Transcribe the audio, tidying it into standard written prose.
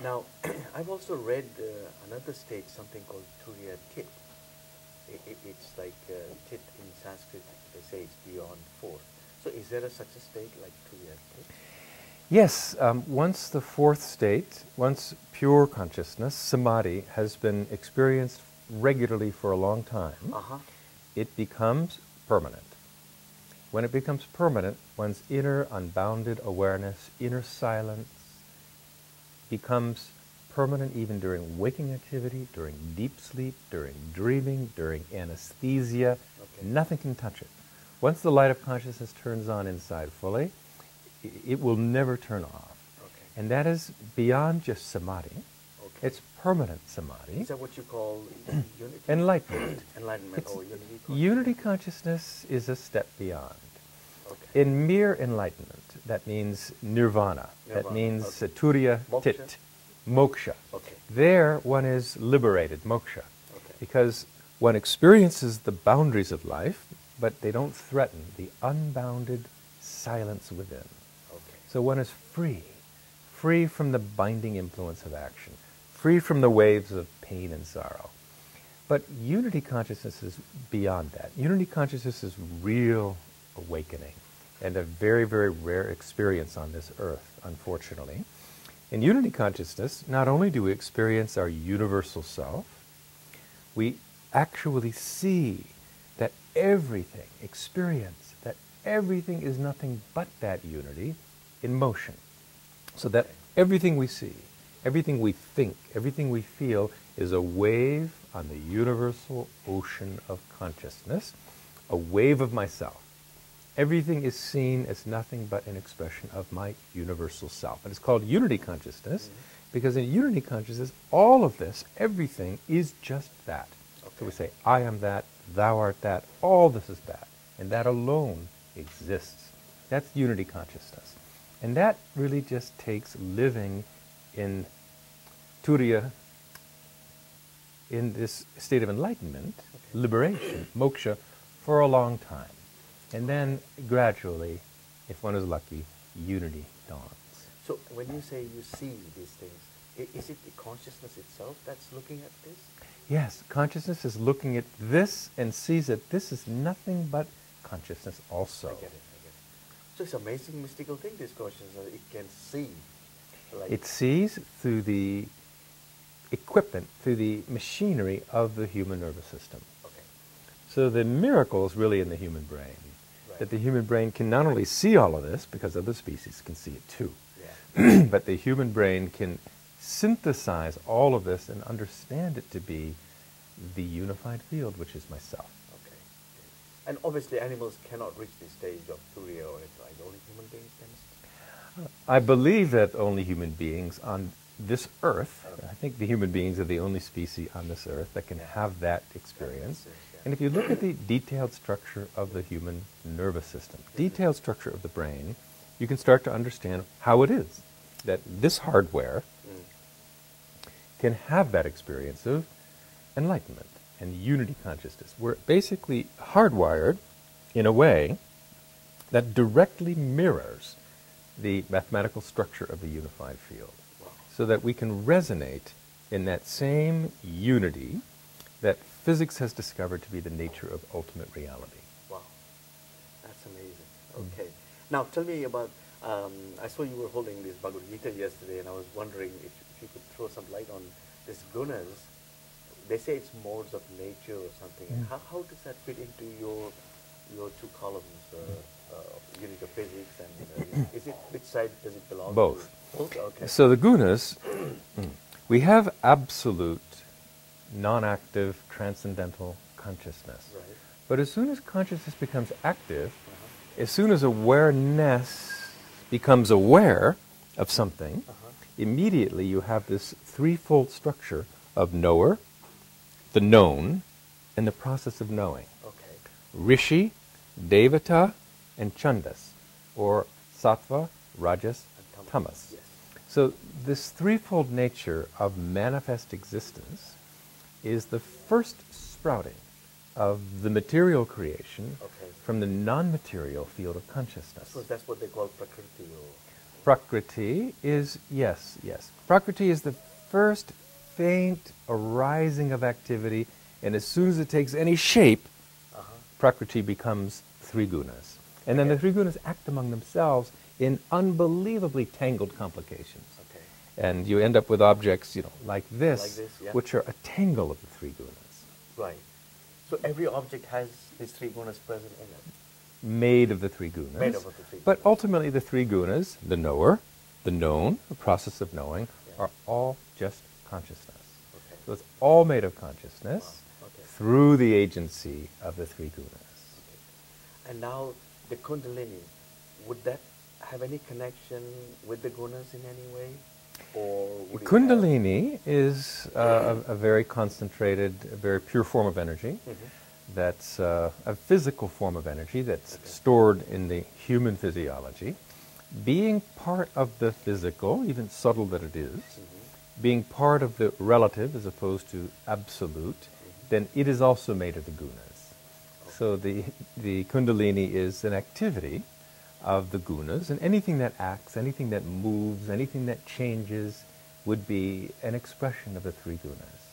Now, I've also read another state, something called Turiya Tit. It's like Tit in Sanskrit, they say it's beyond fourth. So is there such a state like Turiya Tit? Yes, once the fourth state, once pure consciousness, samadhi, has been experienced regularly for a long time, it becomes permanent. When it becomes permanent, one's inner unbounded awareness, inner silence, becomes permanent even during waking activity, during deep sleep, during dreaming, during anesthesia. Okay. Nothing can touch it. Once the light of consciousness turns on inside fully, it will never turn off. Okay. And that is beyond just samadhi. Okay. It's permanent samadhi. Is that what you call unity? Enlightenment. Enlightenment or unity consciousness? Unity consciousness is a step beyond. Okay. In mere enlightenment, that means nirvana. That means turiya tit, moksha. Okay. There one is liberated, moksha. Okay. Because one experiences the boundaries of life, but they don't threaten the unbounded silence within. Okay. So one is free, free from the binding influence of action, free from the waves of pain and sorrow. But unity consciousness is beyond that. Unity consciousness is real awakening and a very, very rare experience on this earth, unfortunately. In unity consciousness, not only do we experience our universal self, we actually see that everything, experience that everything is nothing but that unity in motion. So that everything we see, everything we think, everything we feel is a wave on the universal ocean of consciousness, a wave of myself. Everything is seen as nothing but an expression of my universal self. And it's called unity consciousness because in unity consciousness, all of this, everything is just that. Okay. So we say, I am that, thou art that, all this is that. And that alone exists. That's unity consciousness. And that really just takes living in turiya, in this state of enlightenment, liberation, moksha, for a long time. And then gradually, if one is lucky, unity dawns. So when you say you see these things, is it the consciousness itself that's looking at this? Yes, consciousness is looking at this and sees that this is nothing but consciousness also. I get it. So it's an amazing mystical thing, this consciousness. It can see. Like it sees through the equipment, through the machinery of the human nervous system. Okay. So the miracle is really in the human brain. Right. That the human brain can not only see all of this, because other species can see it too, but the human brain can synthesize all of this and understand it to be the unified field, which is myself. Okay. And obviously animals cannot reach this stage of turiya or anything. Only human beings can? I believe that only human beings on this earth, I think the human beings are the only species on this earth that can have that experience. And if you look at the detailed structure of the human nervous system, detailed structure of the brain, you can start to understand how it is that this hardware can have that experience of enlightenment and unity consciousness. We're basically hardwired in a way that directly mirrors the mathematical structure of the unified field, so that we can resonate in that same unity that physics has discovered to be the nature of ultimate reality. Wow, that's amazing. Okay. Now tell me about, I saw you were holding this Bhagavad Gita yesterday, and I was wondering if you could throw some light on this gunas. They say it's modes of nature or something. How does that fit into your two columns, unit of physics, and is it, which side does it belong Both. to? Both? Okay. So the gunas, we have absolute, non-active, transcendental consciousness. Right. But as soon as consciousness becomes active, as soon as awareness becomes aware of something, immediately you have this threefold structure of knower, the known, and the process of knowing. Okay. Rishi, Devata, and Chandas, or Sattva, Rajas, and Tamas. Yes. So this threefold nature of manifest existence is the first sprouting of the material creation from the non-material field of consciousness. So that's what they call prakriti. Prakriti is, yes. Prakriti is the first faint arising of activity, and as soon as it takes any shape, Prakriti becomes three gunas. And then the three gunas act among themselves in unbelievably tangled complications. Okay. And you end up with objects, like this, yeah. which are a tangle of the three gunas. Right. So every object has these three gunas present in it. Made of the three gunas. Made of the three gunas. But ultimately the three gunas, the knower, the known, the process of knowing, are all just consciousness. Okay. So it's all made of consciousness Okay. through the agency of the three gunas. Okay. And now the Kundalini, would that have any connection with the gunas in any way? Or would Kundalini is a very concentrated, a very pure form of energy. That's a physical form of energy that's stored in the human physiology. Being part of the physical, even subtle that it is, being part of the relative as opposed to absolute, then it is also made of the gunas. So the Kundalini is an activity of the gunas, and anything that acts, anything that moves, anything that changes would be an expression of the three gunas.